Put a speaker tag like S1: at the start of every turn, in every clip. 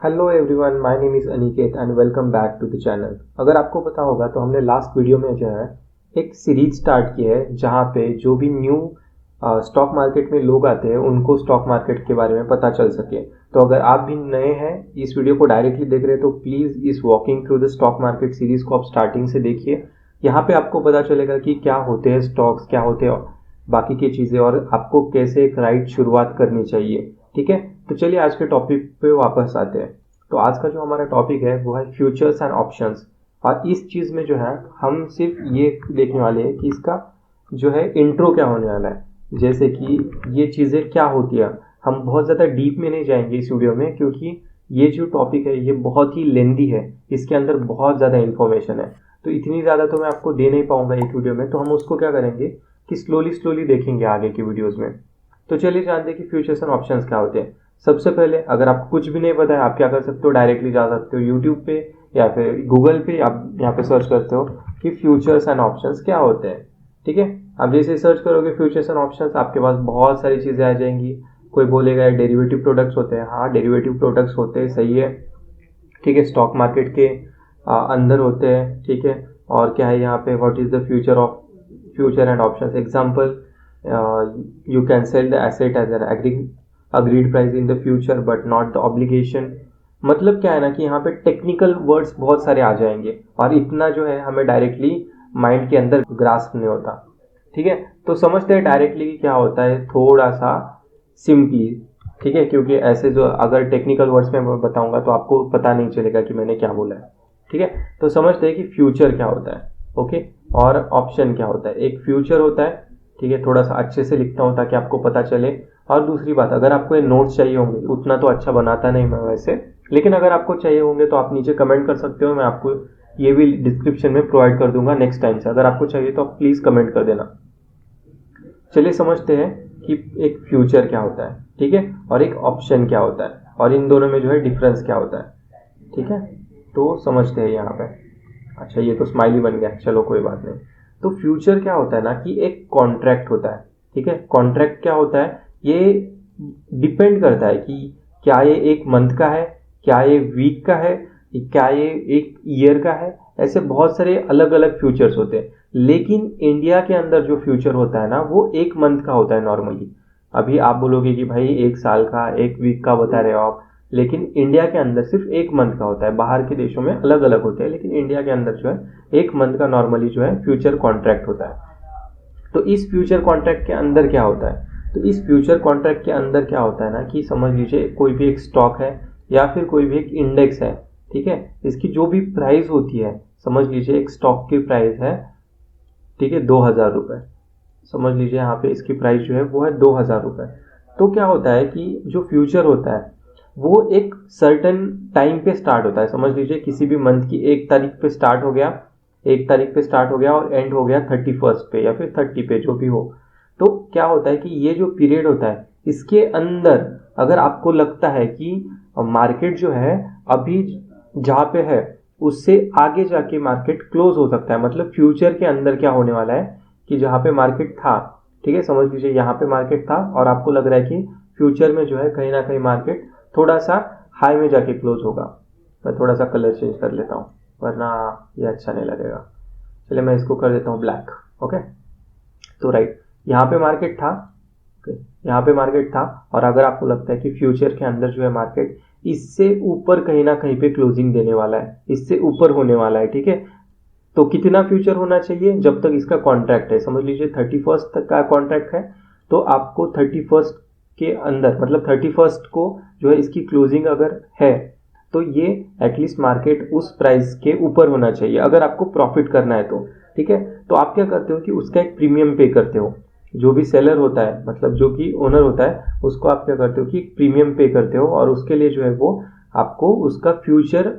S1: Hello everyone, my name is Aniket and welcome back to the channel. अगर आपको पता होगा तो हमने लास्ट वीडियो में जो है एक सीरीज स्टार्ट की है जहाँ पे जो भी न्यू स्टॉक मार्केट में लोग आते हैं उनको स्टॉक मार्केट के बारे में पता चल सके। तो अगर आप भी नए हैं, इस वीडियो को डायरेक्टली देख रहे हैं तो प्लीज़ इस walking through the stock market series को आप स्टार्टिंग से देखिए। यहाँ पे आपको पता चलेगा कि क्या होते हैं स्टॉक्स, क्या होते हैं बाकी की चीज़ें और आपको कैसे एक राइट शुरुआत करनी चाहिए। ठीक है, तो चलिए आज के टॉपिक पे वापस आते हैं। तो आज का जो हमारा टॉपिक है वो है फ्यूचर्स एंड ऑप्शंस। और इस चीज़ में जो है हम सिर्फ ये देखने वाले हैं कि इसका जो है इंट्रो क्या होने वाला है, जैसे कि ये चीज़ें क्या होती है। हम बहुत ज़्यादा डीप में नहीं जाएंगे इस वीडियो में, क्योंकि ये जो टॉपिक है ये बहुत ही लेंदी है, इसके अंदर बहुत ज़्यादा इन्फॉर्मेशन है। तो इतनी ज़्यादा तो मैं आपको दे नहीं पाऊंगा एक वीडियो में, तो हम उसको क्या करेंगे कि स्लोली देखेंगे आगे की वीडियोज़ में। तो चलिए जानते हैं कि फ्यूचर्स एंड ऑप्शंस क्या होते हैं। सबसे पहले अगर आपको कुछ भी नहीं पता है, आप क्या कर सकते हो, डायरेक्टली जा सकते हो यूट्यूब पे या फिर गूगल पे, आप यहाँ पे सर्च करते हो कि फ्यूचर्स एंड ऑप्शंस क्या होते हैं। ठीक है, आप जैसे सर्च करोगे फ्यूचर्स एंड ऑप्शंस, आपके पास बहुत सारी चीज़ें आ जाएंगी। कोई बोलेगा डेरिवेटिव प्रोडक्ट्स होते हैं, हाँ डेरिवेटिव प्रोडक्ट्स होते हैं, सही है। ठीक है, स्टॉक मार्केट के अंदर होते हैं। ठीक है, और क्या है यहाँ पे, what is the future and options example, you can sell the asset as an agreed price in the future but not the obligation। मतलब क्या है ना कि यहाँ पे टेक्निकल वर्ड्स बहुत सारे आ जाएंगे और इतना जो है हमें डायरेक्टली माइंड के अंदर ग्रास्प नहीं होता। ठीक है, तो समझते हैं डायरेक्टली कि क्या होता है, थोड़ा सा सिंपली। ठीक है, क्योंकि ऐसे जो अगर टेक्निकल वर्ड्स में मैं बताऊंगा तो आपको पता नहीं चलेगा कि मैंने क्या बोला है। ठीक है, तो समझते हैं कि फ्यूचर क्या होता है, ओके, और ऑप्शन क्या होता है। एक फ्यूचर होता है, ठीक है, थोड़ा सा अच्छे से लिखता हूँ ताकि आपको पता चले। और दूसरी बात, अगर आपको ये नोट्स चाहिए होंगे, उतना तो अच्छा बनाता नहीं मैं वैसे, लेकिन अगर आपको चाहिए होंगे तो आप नीचे कमेंट कर सकते हो, मैं आपको ये भी डिस्क्रिप्शन में प्रोवाइड कर दूंगा नेक्स्ट टाइम से। अगर आपको चाहिए तो आप प्लीज़ कमेंट कर देना। चलिए समझते हैं कि एक फ्यूचर क्या होता है, ठीक है, और एक ऑप्शन क्या होता है, और इन दोनों में जो है डिफरेंस क्या होता है। ठीक है, तो समझते हैं यहाँ पे। अच्छा, ये तो स्माइली बन गया, चलो कोई बात नहीं। तो फ्यूचर क्या होता है ना कि एक कॉन्ट्रैक्ट होता है। ठीक है, कॉन्ट्रैक्ट क्या होता है, ये डिपेंड करता है कि क्या ये एक मंथ का है, क्या ये वीक का है, क्या ये एक ईयर का है। ऐसे बहुत सारे अलग अलग फ्यूचर्स होते हैं, लेकिन इंडिया के अंदर जो फ्यूचर होता है ना वो एक मंथ का होता है नॉर्मली। अभी आप बोलोगे कि भाई एक साल का, एक वीक का बता रहे हो आप, लेकिन इंडिया के अंदर सिर्फ एक मंथ का होता है। बाहर के देशों में अलग अलग होते हैं, लेकिन इंडिया के अंदर जो है एक मंथ का नॉर्मली जो है फ्यूचर कॉन्ट्रैक्ट होता है। तो इस फ्यूचर कॉन्ट्रैक्ट के अंदर क्या होता है, तो इस फ्यूचर कॉन्ट्रैक्ट के अंदर क्या होता है ना कि समझ लीजिए कोई भी एक स्टॉक है या फिर कोई भी एक इंडेक्स है। ठीक है, इसकी जो भी प्राइस होती है, समझ लीजिए एक स्टॉक की प्राइस है, ठीक है, 2,000 रुपये। समझ लीजिए यहाँ पे इसकी प्राइस जो है वो है 2,000 रुपये। तो क्या होता है कि जो फ्यूचर होता है वो एक सर्टेन टाइम पे स्टार्ट होता है। समझ लीजिए किसी भी मंथ की 1 तारीख पे स्टार्ट हो गया, 1 तारीख पे स्टार्ट हो गया और एंड हो गया 31st पे या फिर 30 पे, जो भी हो। तो क्या होता है कि ये जो पीरियड होता है इसके अंदर अगर आपको लगता है कि मार्केट जो है अभी जहाँ पे है उससे आगे जाके मार्केट क्लोज हो सकता है, मतलब फ्यूचर के अंदर क्या होने वाला है कि जहाँ पे मार्केट था, ठीक है, समझ लीजिए यहाँ पे मार्केट था और आपको लग रहा है कि फ्यूचर में जो है कहीं ना कहीं मार्केट थोड़ा सा हाई में जाके क्लोज होगा। मैं थोड़ा सा कलर चेंज कर लेता हूँ वरना ये अच्छा नहीं लगेगा। चलिए मैं इसको कर देता हूँ ब्लैक। ओके, तो राइट, यहाँ पे मार्केट था, ओके, यहाँ पे मार्केट था और अगर आपको लगता है कि फ्यूचर के अंदर जो है मार्केट इससे ऊपर कहीं ना कहीं पे क्लोजिंग देने वाला है, इससे ऊपर होने वाला है, ठीक है, तो कितना फ्यूचर होना चाहिए, जब तक इसका कॉन्ट्रैक्ट है, समझ लीजिए 31st तक का कॉन्ट्रैक्ट है, तो आपको 31st के अंदर, मतलब 31st को जो है इसकी क्लोजिंग अगर है तो ये एटलीस्ट मार्केट उस प्राइस के ऊपर होना चाहिए अगर आपको प्रॉफिट करना है तो। ठीक है, तो आप क्या करते हो कि उसका एक प्रीमियम पे करते हो। जो भी सेलर होता है, मतलब जो कि ओनर होता है, उसको आप क्या करते हो कि प्रीमियम पे करते हो और उसके लिए जो है वो आपको उसका फ्यूचर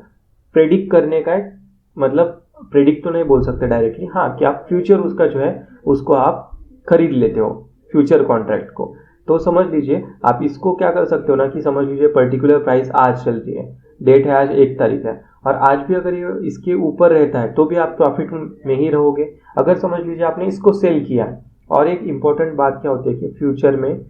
S1: प्रेडिक्ट करने का एक, मतलब प्रेडिक्ट तो नहीं बोल सकते डायरेक्टली, हाँ, कि आप फ्यूचर उसका जो है उसको आप खरीद लेते हो फ्यूचर कॉन्ट्रैक्ट को। तो समझ लीजिए आप इसको क्या कर सकते हो ना कि समझ लीजिए पर्टिकुलर प्राइस आज चलती है, डेट है आज 1 तारीख है, और आज भी अगर ये इसके ऊपर रहता है तो भी आप प्रॉफिट में ही रहोगे। अगर समझ लीजिए आपने इसको सेल किया। और एक इंपॉर्टेंट बात क्या होती है कि फ्यूचर में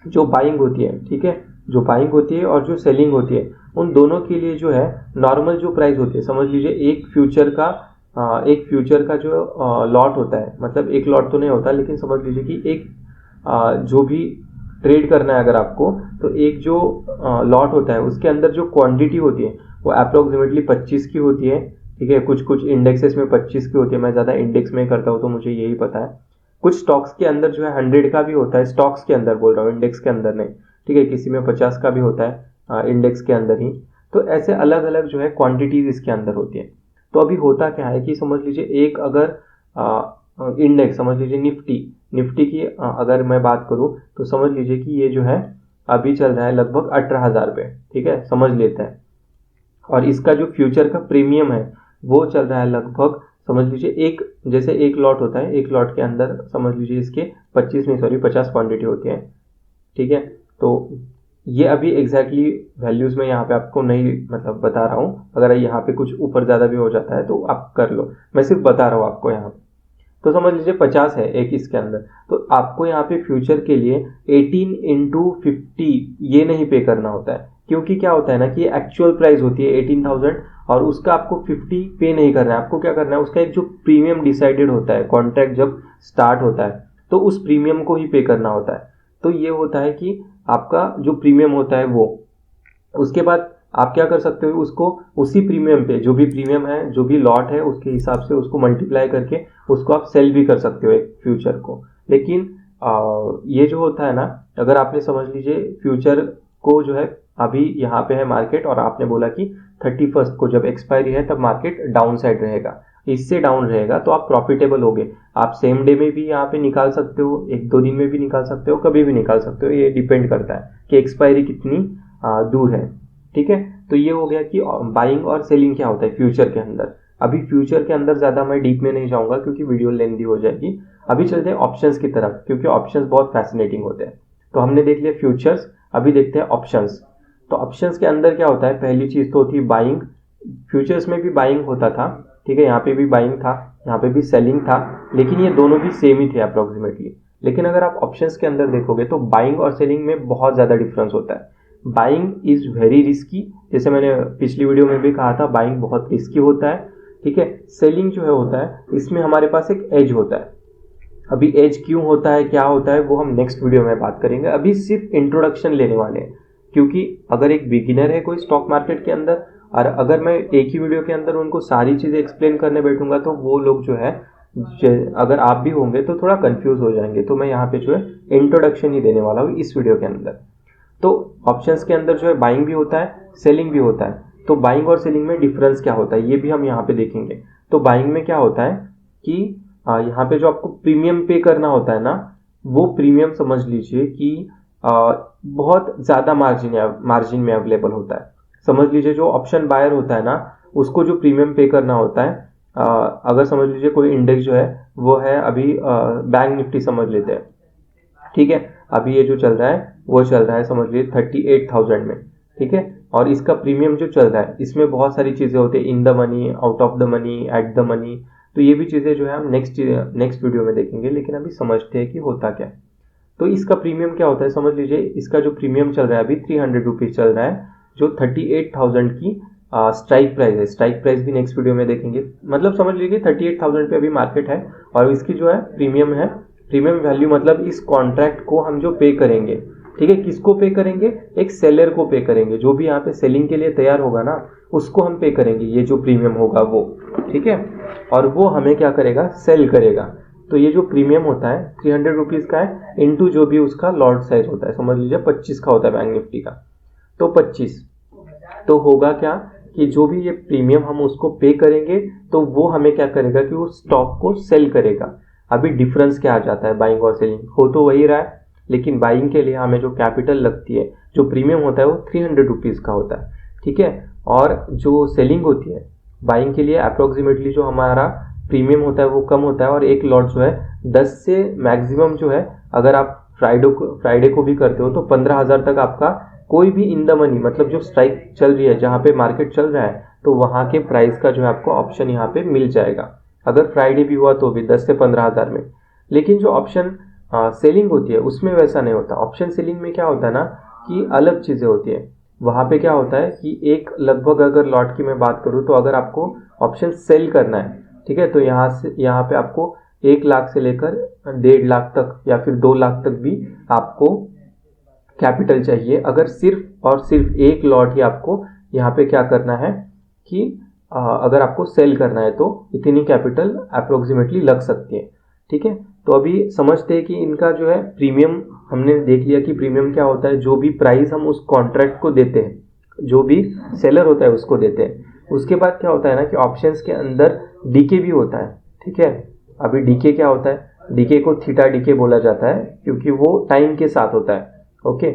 S1: जो बाइंग होती है, ठीक है, जो बाइंग होती है और जो सेलिंग होती है, उन दोनों के लिए जो है नॉर्मल जो प्राइस होती है, समझ लीजिए एक फ्यूचर का जो लॉट होता है, मतलब एक लॉट तो नहीं होता लेकिन समझ लीजिए कि एक जो भी ट्रेड करना है अगर आपको, तो एक जो लॉट होता है उसके अंदर जो क्वांटिटी होती है वो अप्रोक्सीमेटली 25 की होती है। ठीक है, कुछ कुछ इंडेक्सेस में 25 की होती है, मैं ज़्यादा इंडेक्स में करता हूँ तो मुझे यही पता है। कुछ स्टॉक्स के अंदर जो है 100 का भी होता है, स्टॉक्स के अंदर बोल रहा हूँ, इंडेक्स के अंदर नहीं। ठीक है, किसी में 50 का भी होता है इंडेक्स के अंदर ही। तो ऐसे अलग अलग जो है क्वांटिटीज इसके अंदर होती है। तो अभी होता क्या है कि समझ लीजिए एक अगर इंडेक्स, समझ लीजिए निफ्टी की अगर मैं बात करूं तो समझ लीजिए कि ये जो है अभी चल रहा है लगभग 18,000 पे। ठीक है, समझ लेते हैं। और इसका जो फ्यूचर का प्रीमियम है वो चल रहा है लगभग, समझ लीजिए एक, जैसे एक लॉट होता है, एक लॉट के अंदर समझ लीजिए इसके 50 क्वांटिटी होती है। ठीक है, तो ये अभी एग्जैक्टली वैल्यूज में यहाँ पे आपको नहीं मतलब बता रहा हूँ, अगर यहाँ पे कुछ ऊपर ज़्यादा भी हो जाता है तो आप कर लो, मैं सिर्फ बता रहा हूँ आपको यहाँ पे। तो समझ लीजिए 50 है एक इसके अंदर, तो आपको यहाँ पे फ्यूचर के लिए 18 इंटू 50 ये नहीं पे करना होता है, क्योंकि क्या होता है ना कि एक्चुअल प्राइस होती है 18,000 और उसका आपको 50 पे नहीं करना है। आपको क्या करना है, उसका एक जो प्रीमियम डिसाइडेड होता है, कॉन्ट्रैक्ट जब स्टार्ट होता है तो उस प्रीमियम को ही पे करना होता है। तो ये होता है कि आपका जो प्रीमियम होता है वो, उसके बाद आप क्या कर सकते हो, उसको उसी प्रीमियम पे, जो भी प्रीमियम है, जो भी लॉट है उसके हिसाब से उसको मल्टीप्लाई करके उसको आप सेल भी कर सकते हो एक फ्यूचर को। लेकिन ये जो होता है ना, अगर आपने समझ लीजिए फ्यूचर को जो है अभी यहाँ पे है मार्केट और आपने बोला कि 31st को जब एक्सपायरी है तब मार्केट डाउन साइड रहेगा, इससे डाउन रहेगा, तो आप प्रॉफिटेबल होगे। आप सेम डे में भी यहाँ पे निकाल सकते हो, एक दो दिन में भी निकाल सकते हो, कभी भी निकाल सकते हो, ये डिपेंड करता है कि एक्सपायरी कितनी दूर है। ठीक है, तो ये हो गया कि बाइंग और सेलिंग क्या होता है फ्यूचर के अंदर। अभी फ्यूचर के अंदर ज़्यादा मैं डीप में नहीं जाऊंगा क्योंकि वीडियो लेंदी हो जाएगी। अभी चलते हैं ऑप्शंस की तरफ, क्योंकि ऑप्शंस बहुत फैसिनेटिंग होते हैं। तो हमने देख लिया फ्यूचर्स, अभी देखते हैं ऑप्शंस। तो ऑप्शंस के अंदर क्या होता है, पहली चीज़ तो होती है बाइंग। फ्यूचर्स में भी बाइंग होता था, ठीक है, यहाँ पे भी बाइंग था, यहाँ पे भी सेलिंग था, लेकिन ये दोनों भी सेम ही थे अप्रोक्सीमेटली। लेकिन अगर आप ऑप्शंस के अंदर देखोगे तो बाइंग और सेलिंग में बहुत ज़्यादा डिफरेंस होता है। बाइंग इज वेरी रिस्की, जैसे मैंने पिछली वीडियो में भी कहा था, बाइंग बहुत रिस्की होता है। ठीक है, सेलिंग जो है होता है इसमें हमारे पास एक एज होता है। अभी एज क्यों होता है, क्या होता है, वो हम नेक्स्ट वीडियो में बात करेंगे। अभी सिर्फ इंट्रोडक्शन लेने वाले हैं, क्योंकि अगर एक बिगिनर है कोई स्टॉक मार्केट के अंदर और अगर मैं एक ही वीडियो के अंदर उनको सारी चीज़ें एक्सप्लेन करने बैठूंगा तो वो लोग जो है, अगर आप भी होंगे तो थोड़ा कंफ्यूज हो जाएंगे। तो मैं यहाँ पे जो है इंट्रोडक्शन ही देने वाला हूँ इस वीडियो के अंदर। तो ऑप्शंस के अंदर जो है बाइंग भी होता है, सेलिंग भी होता है। तो बाइंग और सेलिंग में डिफरेंस क्या होता है ये भी हम यहाँ पे देखेंगे। तो बाइंग में क्या होता है कि यहाँ पे जो आपको प्रीमियम पे करना होता है ना, वो प्रीमियम समझ लीजिए कि बहुत ज़्यादा मार्जिन में अवेलेबल होता है। समझ लीजिए जो ऑप्शन बायर होता है ना, उसको जो प्रीमियम पे करना होता है, अगर समझ लीजिए कोई इंडेक्स जो है वो है अभी बैंक निफ्टी समझ लेते हैं। ठीक है, अभी ये जो चल रहा है वो चल रहा है समझ लीजिए 38,000 में। ठीक है, और इसका प्रीमियम जो चल रहा है इसमें बहुत सारी चीज़ें होती है, in the money, out of the money, at the money. तो ये भी चीज़ें जो है हम नेक्स्ट वीडियो में देखेंगे, लेकिन अभी समझते हैं कि होता क्या है। तो इसका प्रीमियम क्या होता है, समझ लीजिए इसका जो प्रीमियम चल रहा है अभी 300 रुपीज़ चल रहा है, जो 38,000 की स्ट्राइक प्राइस है। स्ट्राइक प्राइस भी नेक्स्ट वीडियो में देखेंगे। मतलब समझ लीजिए 38,000 पे अभी मार्केट है और इसकी जो है प्रीमियम है, प्रीमियम वैल्यू मतलब इस कॉन्ट्रैक्ट को हम जो पे करेंगे, ठीक है, किसको पे करेंगे, एक सेलर को पे करेंगे। जो भी यहाँ पे सेलिंग के लिए तैयार होगा ना उसको हम पे करेंगे, ये जो प्रीमियम होगा वो। ठीक है, और वो हमें क्या करेगा, सेल करेगा। तो ये जो प्रीमियम होता है 300 रुपीज़ का है, इनटू जो भी उसका लॉट साइज होता है, समझ लीजिए 25 का होता है बैंक निफ्टी का, तो 25। तो होगा क्या कि जो भी ये प्रीमियम हम उसको पे करेंगे तो वो हमें क्या करेगा कि वो स्टॉक को सेल करेगा। अभी डिफरेंस क्या आ जाता है बाइंग और सेलिंग, हो तो वही रहा है, लेकिन बाइंग के लिए हमें जो कैपिटल लगती है, जो प्रीमियम होता है वो 300 रुपीज़ का होता है। ठीक है, और जो सेलिंग होती है बाइंग के लिए अप्रोक्सीमेटली जो हमारा प्रीमियम होता है वो कम होता है, और एक लॉट जो है 10 से मैक्सिमम जो है, अगर आप फ्राइडे को भी करते हो तो 15,000 तक आपका कोई भी इन द मनी, मतलब जो स्ट्राइक चल रही है, जहाँ पे मार्केट चल रहा है, तो वहाँ के प्राइस का जो है आपको ऑप्शन यहाँ पे मिल जाएगा। अगर फ्राइडे भी हुआ तो भी 10 से 15,000 में। लेकिन जो ऑप्शन सेलिंग होती है उसमें वैसा नहीं होता। ऑप्शन सेलिंग में क्या होता है ना कि अलग चीज़ें होती है। वहाँ पे क्या होता है कि एक लगभग अगर लॉट की मैं बात करूँ तो अगर आपको ऑप्शन सेल करना है, ठीक है, तो यहाँ पे आपको 1 लाख से लेकर 1.5 लाख तक या फिर 2 लाख तक भी आपको कैपिटल चाहिए। अगर सिर्फ और सिर्फ एक लॉट ही आपको यहाँ पे क्या करना है कि अगर आपको सेल करना है तो इतनी कैपिटल अप्रोक्सीमेटली लग सकती है, ठीक है। तो अभी समझते हैं कि इनका जो है प्रीमियम, हमने देख लिया कि प्रीमियम क्या होता है, जो भी प्राइस हम उस कॉन्ट्रैक्ट को देते हैं, जो भी सेलर होता है उसको देते हैं। उसके बाद क्या होता है ना कि ऑप्शंस के अंदर डीके भी होता है, ठीक है। अभी डीके क्या होता है, डीके को थीटा डीके बोला जाता है क्योंकि वो टाइम के साथ होता है। ओके,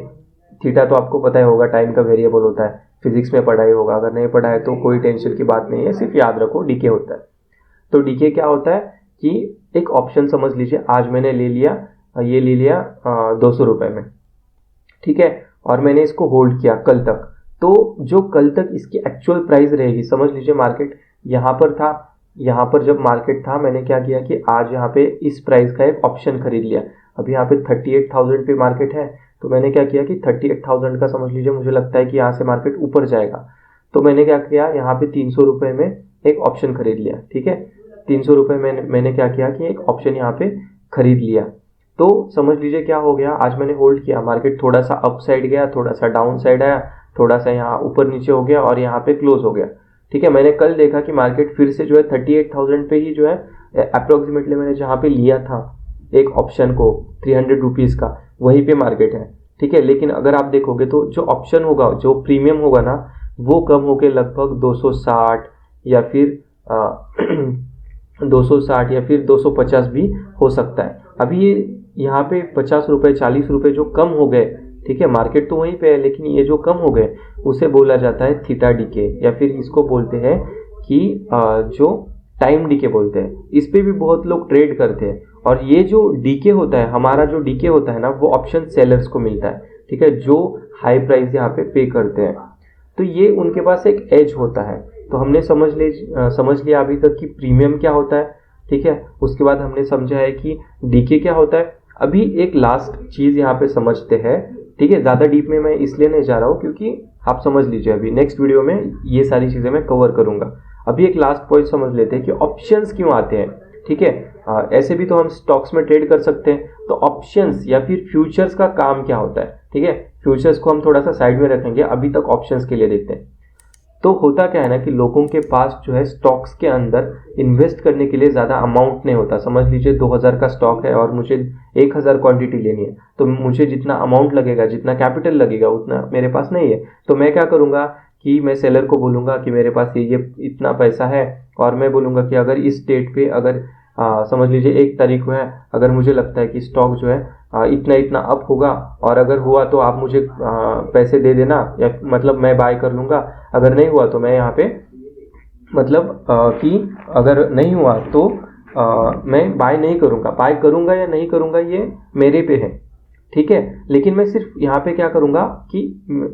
S1: थीटा तो आपको पता ही होगा, टाइम का वेरिएबल होता है, फिजिक्स में पढ़ा ही होगा, अगर नहीं पढ़ा है तो कोई टेंशन की बात नहीं है, सिर्फ याद रखो डीके होता है। तो डीके क्या होता है कि एक ऑप्शन समझ लीजिए, आज मैंने ले लिया, ये ले लिया 200 रुपये में, ठीक है, और मैंने इसको होल्ड किया कल तक। तो जो कल तक इसकी एक्चुअल प्राइस रहेगी, समझ लीजिए मार्केट यहाँ पर था, यहाँ पर जब मार्केट था मैंने क्या किया कि आज यहाँ पे इस प्राइस का एक ऑप्शन खरीद लिया। अभी यहाँ पे 38,000 पे मार्केट है, तो मैंने क्या किया कि 38,000 का समझ लीजिए, मुझे लगता है कि यहाँ से मार्केट ऊपर जाएगा, तो मैंने क्या किया, यहाँ पे 300 रुपये में एक ऑप्शन खरीद लिया, ठीक है। 300 रुपये में मैंने क्या किया कि एक ऑप्शन यहाँ पे खरीद लिया। तो समझ लीजिए क्या हो गया, आज मैंने होल्ड किया, मार्केट थोड़ा सा अप साइड गया, थोड़ा सा डाउन साइड आया, थोड़ा सा यहाँ ऊपर नीचे हो गया और यहाँ पे क्लोज हो गया, ठीक है। मैंने कल देखा कि मार्केट फिर से जो है 38,000 पे ही जो है अप्रोक्सीमेटली मैंने जहाँ पे लिया था एक ऑप्शन को 300 रुपीज़ का, वहीं पे मार्केट है, ठीक है। लेकिन अगर आप देखोगे तो जो ऑप्शन होगा, जो प्रीमियम होगा ना, वो कम होके लगभग 260 या फिर 260 या फिर 250 भी हो सकता है। अभी ये यहाँ पे 50 रुपये 40 रुपये जो कम हो गए, ठीक है, मार्केट तो वहीं पे है, लेकिन ये जो कम हो गए उसे बोला जाता है थीटा डीके, या फिर इसको बोलते हैं कि जो टाइम डीके बोलते हैं। इस पे भी बहुत लोग ट्रेड करते हैं। और ये जो डीके होता है, हमारा जो डीके होता है ना, वो ऑप्शन सेलर्स को मिलता है, ठीक है, जो हाई प्राइस यहाँ पे करते हैं। तो ये उनके पास एक एज होता है। तो हमने समझ लिया अभी तक कि प्रीमियम क्या होता है, ठीक है। उसके बाद हमने समझा है कि डीके क्या होता है। अभी एक लास्ट चीज़ यहाँ पे समझते हैं, ठीक है। ज़्यादा डीप में मैं इसलिए नहीं जा रहा हूँ क्योंकि आप समझ लीजिए, अभी नेक्स्ट वीडियो में ये सारी चीज़ें मैं कवर करूँगा। अभी एक लास्ट पॉइंट समझ लेते हैं कि ऑप्शंस क्यों आते हैं, ठीक है। ऐसे भी तो हम स्टॉक्स में ट्रेड कर सकते हैं, तो ऑप्शंस या फिर फ्यूचर्स का काम क्या होता है, ठीक है। फ्यूचर्स को हम थोड़ा सा साइड में रखेंगे, अभी तक ऑप्शंस के लिए देखते हैं। तो होता क्या है ना कि लोगों के पास जो है स्टॉक्स के अंदर इन्वेस्ट करने के लिए ज़्यादा अमाउंट नहीं होता। समझ लीजिए 2000 का स्टॉक है और मुझे 1000 क्वांटिटी लेनी है, तो मुझे जितना अमाउंट लगेगा, जितना कैपिटल लगेगा, उतना मेरे पास नहीं है। तो मैं क्या करूँगा कि मैं सेलर को बोलूँगा कि मेरे पास ये इतना पैसा है, और मैं बोलूँगा कि अगर इस डेट पे, अगर समझ लीजिए 1 तारीख को है, अगर मुझे लगता है कि स्टॉक जो है इतना इतना अप होगा, और अगर हुआ तो आप मुझे पैसे दे देना, या मतलब मैं बाय कर लूँगा। अगर नहीं हुआ तो मैं यहाँ पे मतलब कि अगर नहीं हुआ तो मैं बाय नहीं करूँगा। बाय करूँगा या नहीं करूँगा ये मेरे पे है, ठीक है। लेकिन मैं सिर्फ यहाँ पे क्या करूँगा कि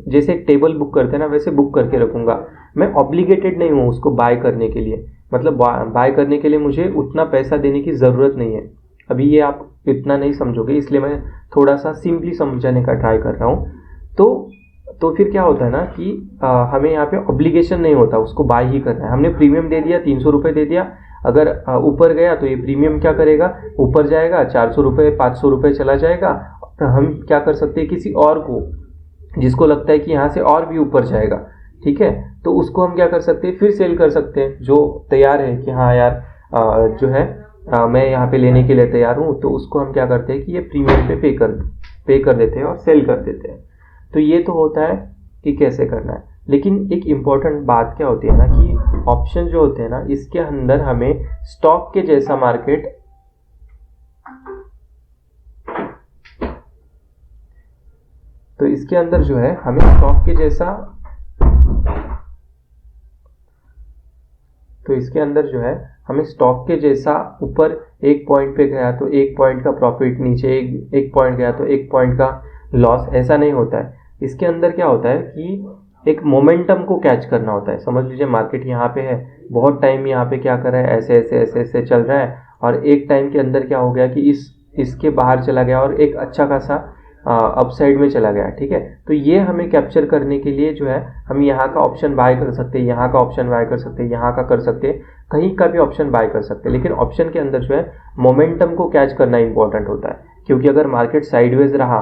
S1: जैसे एक टेबल बुक करते हैं ना, वैसे बुक करके रखूँगा। मैं ऑब्लिगेटेड नहीं हूँ उसको बाय करने के लिए, मतलब बाय करने के लिए मुझे उतना पैसा देने की ज़रूरत नहीं है। अभी ये आप इतना नहीं समझोगे, इसलिए मैं थोड़ा सा सिंपली समझाने का ट्राई कर रहा हूँ। तो फिर क्या होता है ना कि हमें यहाँ पे ऑब्लिगेशन नहीं होता, उसको बाय ही करना है। हमने प्रीमियम दे दिया, 300 रुपये दे दिया, अगर ऊपर गया तो ये प्रीमियम क्या करेगा, ऊपर जाएगा, 400 रुपये 500 रुपये चला जाएगा। तो हम क्या कर सकते हैं, किसी और को जिसको लगता है कि यहाँ से और भी ऊपर जाएगा, ठीक है, तो उसको हम क्या कर सकते हैं, फिर सेल कर सकते हैं। जो तैयार है कि हाँ यार जो है मैं यहाँ पे लेने के लिए तैयार हूँ, तो उसको हम क्या करते हैं कि ये प्रीमियम पे पे कर देते हैं और सेल कर देते हैं। तो ये तो होता है कि कैसे करना है। लेकिन एक इम्पॉर्टेंट बात क्या होती है ना कि ऑप्शन जो होते हैं ना, इसके अंदर हमें स्टॉक के जैसा मार्केट, तो इसके अंदर जो है हमें स्टॉक के जैसा, तो इसके अंदर जो है हमें स्टॉक के जैसा ऊपर 1 पॉइंट पे गया तो 1 पॉइंट का प्रॉफिट, नीचे एक पॉइंट गया तो 1 पॉइंट का लॉस, ऐसा नहीं होता है। इसके अंदर क्या होता है कि एक मोमेंटम को कैच करना होता है। समझ लीजिए मार्केट यहाँ पे है, बहुत टाइम यहाँ पे क्या कर रहा है, ऐसे ऐसे ऐसे ऐसे चल रहा है, और एक टाइम के अंदर क्या हो गया कि इसके बाहर चला गया और एक अच्छा खासा अपसाइड में चला गया, ठीक है। तो ये हमें कैप्चर करने के लिए जो है हम यहाँ का ऑप्शन बाय कर सकते हैं, यहाँ का ऑप्शन बाय कर सकते हैं, यहाँ का कर सकते हैं, कहीं का भी ऑप्शन बाय कर सकते हैं। लेकिन ऑप्शन के अंदर जो है मोमेंटम को कैच करना इंपॉर्टेंट होता है, क्योंकि अगर मार्केट साइडवेज रहा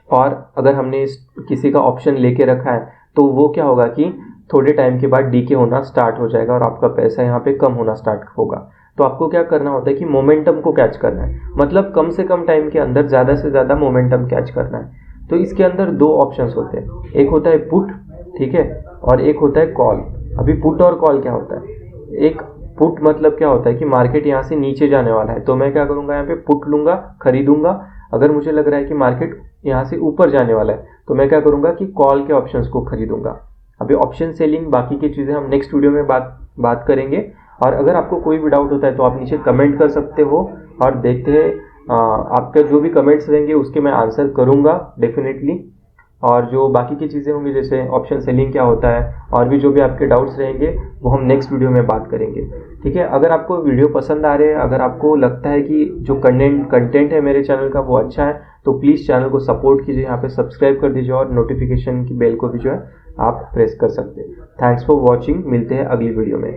S1: और अगर हमने किसी का ऑप्शन लेके रखा है तो वो क्या होगा कि थोड़े टाइम के बाद डीके होना स्टार्ट हो जाएगा और आपका पैसा यहाँ पे कम होना स्टार्ट होगा। तो आपको क्या करना होता है कि मोमेंटम को कैच करना है, मतलब कम से कम टाइम के अंदर ज़्यादा से ज़्यादा मोमेंटम कैच करना है। तो इसके अंदर दो ऑप्शंस होते हैं, एक होता है पुट, ठीक है, और एक होता है कॉल। अभी पुट और कॉल क्या होता है, एक पुट मतलब क्या होता है कि मार्केट यहाँ से नीचे जाने वाला है तो मैं क्या करूँगा, यहाँ पे पुट लूँगा, खरीदूंगा। अगर मुझे लग रहा है कि मार्केट यहाँ से ऊपर जाने वाला है तो मैं क्या करूँगा कि कॉल के ऑप्शंस को खरीदूंगा। अभी ऑप्शन सेलिंग बाकी की चीज़ें हम नेक्स्ट वीडियो में बात करेंगे। और अगर आपको कोई भी डाउट होता है तो आप नीचे कमेंट कर सकते हो और देखते हैं आपके जो भी कमेंट्स रहेंगे उसके मैं आंसर करूँगा डेफिनेटली। और जो बाकी की चीज़ें होंगी जैसे ऑप्शन सेलिंग क्या होता है और भी जो भी आपके डाउट्स रहेंगे वो हम नेक्स्ट वीडियो में बात करेंगे, ठीक है। अगर आपको वीडियो पसंद आ रहे हैं, अगर आपको लगता है कि जो कंटेंट है मेरे चैनल का वो अच्छा है तो प्लीज़ चैनल को सपोर्ट कीजिए, यहाँ पे सब्सक्राइब कर दीजिए और नोटिफिकेशन की बेल को भी जो है आप प्रेस कर सकते हैं। थैंक्स फॉर वॉचिंग, मिलते हैं अगली वीडियो में।